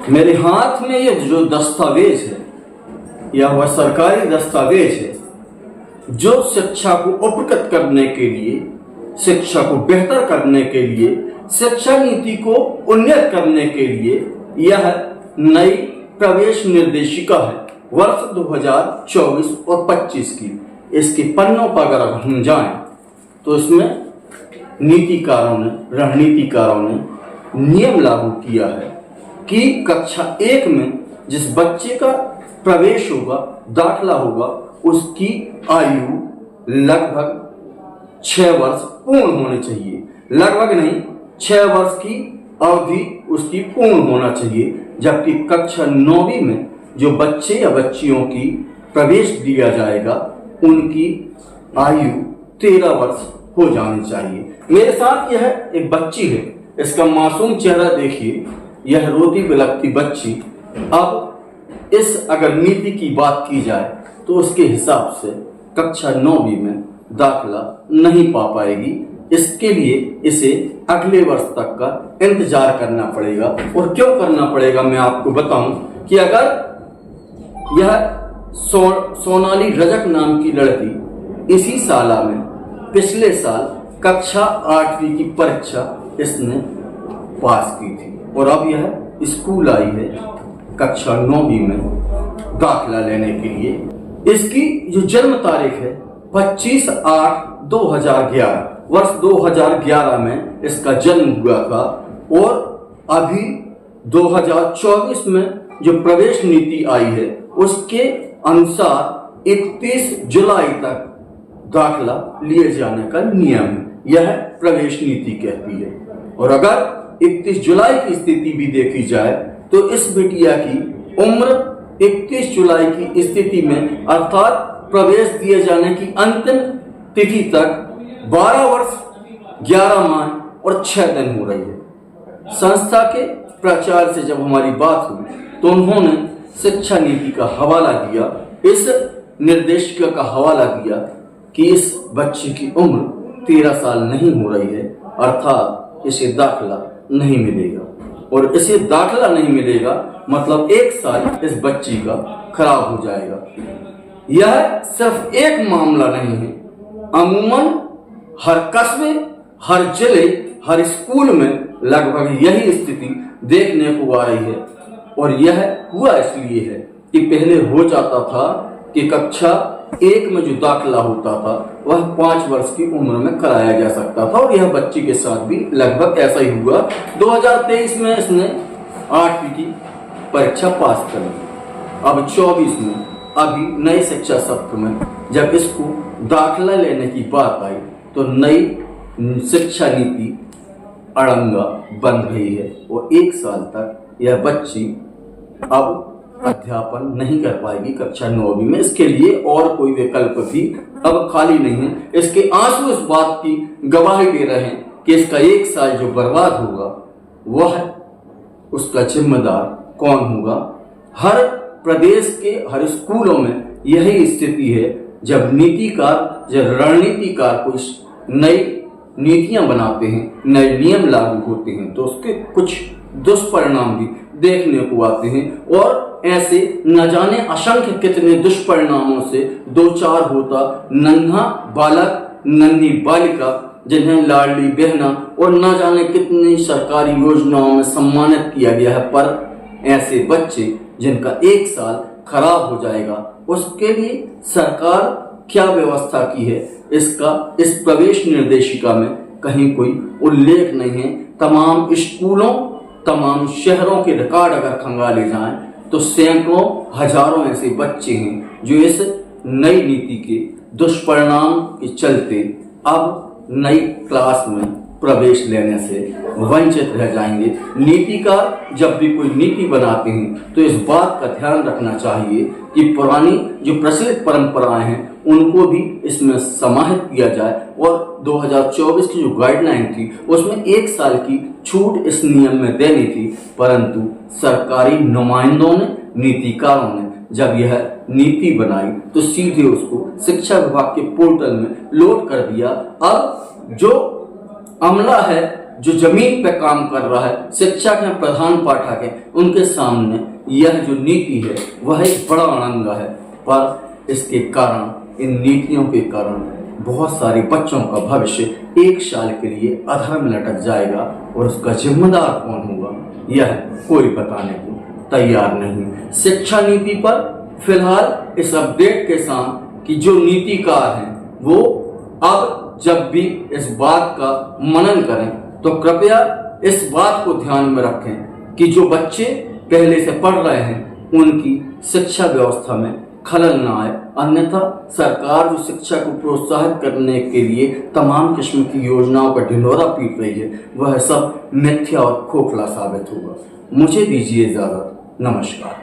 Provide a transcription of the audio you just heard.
मेरे हाथ में ये जो दस्तावेज है या वह सरकारी दस्तावेज है जो शिक्षा को उपकृत करने के लिए, शिक्षा को बेहतर करने के लिए, शिक्षा नीति को उन्नत करने के लिए यह नई प्रवेश निर्देशिका है वर्ष 2024 और 25 की। इसके पन्नों पर अगर हम जाएं तो इसमें नीतिकारों ने, रणनीतिकारों ने नियम लागू किया है कि कक्षा 1 में जिस बच्चे का प्रवेश होगा, दाखला होगा, उसकी आयु लगभग 6 वर्ष पूर्ण होनी चाहिए। लगभग नहीं, 6 वर्ष की अवधि उसकी पूर्ण होना चाहिए। जबकि कक्षा 9वीं में जो बच्चे या बच्चियों की प्रवेश दिया जाएगा उनकी आयु 13 वर्ष हो जानी चाहिए। मेरे साथ यह एक बच्ची है, इसका मासूम चेहरा देखिए, यह रोती बिलखती बच्ची। अब इस अगर नीति की बात की जाए तो उसके हिसाब से कक्षा 9वीं में दाखला नहीं पा पाएगी। इसके लिए इसे अगले वर्ष तक का इंतजार करना पड़ेगा। और क्यों करना पड़ेगा मैं आपको बताऊं कि अगर यह सोनाली रजक नाम की लड़की इसी साल में, पिछले साल कक्षा 8वीं की परीक्षा इसने पास की थी और अब यह स्कूल आई है कक्षा 9वीं में दाखला लेने के लिए। इसकी जो जन्म तारीख है 25/8/2011, वर्ष 2011 में इसका जन्म हुआ था। और अभी 2024 में जो प्रवेश नीति आई है उसके अनुसार 31 जुलाई तक दाखला लिए जाने का नियम है, यह प्रवेश नीति कहती है। और अगर 31 जुलाई की स्थिति भी देखी जाए तो इस बिटिया की उम्र 31 जुलाई की स्थिति में अर्थात प्रवेश दिए जाने की अंतिम तिथि तक 12 वर्ष 11 माह और 6 दिन हो रही है। संस्था के प्राचार्य से जब हमारी बात हुई तो उन्होंने शिक्षा नीति का हवाला दिया, इस निर्देशिका का हवाला दिया कि इस बच्चे की उम्र 13 साल नहीं हो रही है, अर्थात इसे दाखला नहीं मिलेगा। और इसे दाखला नहीं मिलेगा मतलब 1 साल इस बच्ची का खराब हो जाएगा। यह सिर्फ एक मामला नहीं है, अमूमन हर कस्बे, हर जिले, हर स्कूल में लगभग यही स्थिति देखने को आ रही है। और यह हुआ इसलिए है कि पहले हो जाता था कि कक्षा 1 में जो दाखला होता था वह 5 वर्ष की उम्र में कराया जा सकता था और यह बच्ची के साथ भी लगभग ऐसा ही हुआ। 2023 में इसने 8वीं की परीक्षा पास कर ली। अब 24 में अभी नए शिक्षा सत्र में जब इसको दाखला लेने की बात आई तो नई शिक्षा नीति अड़ंगा बन गई है और 1 साल तक यह बच्ची अब अध्यापन नहीं कर पाएगी कक्षा 9वीं में। इसके लिए और कोई विकल्प भी अब खाली नहीं है। इसके आंसू इस बात की गवाही दे रहे हैं कि इसका 1 साल जो बर्बाद होगा वह उसका जिम्मेदार कौन होगा। हर प्रदेश के हर स्कूलों में यही स्थिति है। जब नीतिकार, जब रणनीतिकार कुछ नई नीतियां बनाते हैं, नए नियम लागू होते हैं तो उसके कुछ दुष्परिणाम भी देखने को आते हैं। और ऐसे न जाने असंख्य कितने दुष्परिणामों से दो चार होता नन्हा बालक, नन्ही बालिका जिन्हें लाडली बहना और न जाने कितनी सरकारी योजनाओं में सम्मानित किया गया है, पर ऐसे बच्चे जिनका 1 साल खराब हो जाएगा उसके लिए सरकार क्या व्यवस्था की है इसका इस प्रवेश निर्देशिका में कहीं कोई उल्लेख नहीं है। तमाम स्कूलों, तमाम शहरों के रिकॉर्ड अगर खंगाले जाएं तो सैकड़ों, हजारों ऐसे बच्चे हैं जो इस नई नीति के दुष्परिणाम के चलते अब नई क्लास में प्रवेश लेने से वंचित रह जाएंगे। नीतिकार जब भी कोई नीति बनाते हैं तो इस बात का ध्यान रखना चाहिए कि पुरानी जो प्रचलित परंपराएं हैं उनको भी इसमें समाहित किया जाए। और 2024 की जो गाइडलाइन थी उसमें 1 साल की छूट इस नियम में देनी थी, परंतु सरकारी नुमाइंदों ने, नीतिकारों ने जब यह नीति बनाई तो सीधे उसको शिक्षा विभाग के पोर्टल में लोड कर दिया। अब जो अमला है, जो जमीन पे काम कर रहा है, शिक्षक है, प्रधान पाठक है, उनके सामने यह जो नीति है वह एक बड़ा अड़ंगा है। पर इसके कारण, इन नीतियों के कारण बहुत सारे बच्चों का भविष्य 1 साल के लिए अधर में लटक जाएगा और उसका जिम्मेदार कौन होगा यह कोई बताने को तैयार नहीं। शिक्षा नीति पर फिलहाल इस अपडेट के साथ कि जो नीतिकार हैं वो अब जब भी इस बात का मनन करें तो कृपया इस बात को ध्यान में रखें कि जो बच्चे पहले से पढ़ रहे हैं उनकी शिक्षा व्यवस्था में खलल ना आए, अन्यथा सरकार जो शिक्षा को प्रोत्साहित करने के लिए तमाम किस्म की योजनाओं का ढिंढोरा पीट रही है वह सब मिथ्या और खोखला साबित होगा। मुझे दीजिए इजाजत। नमस्कार।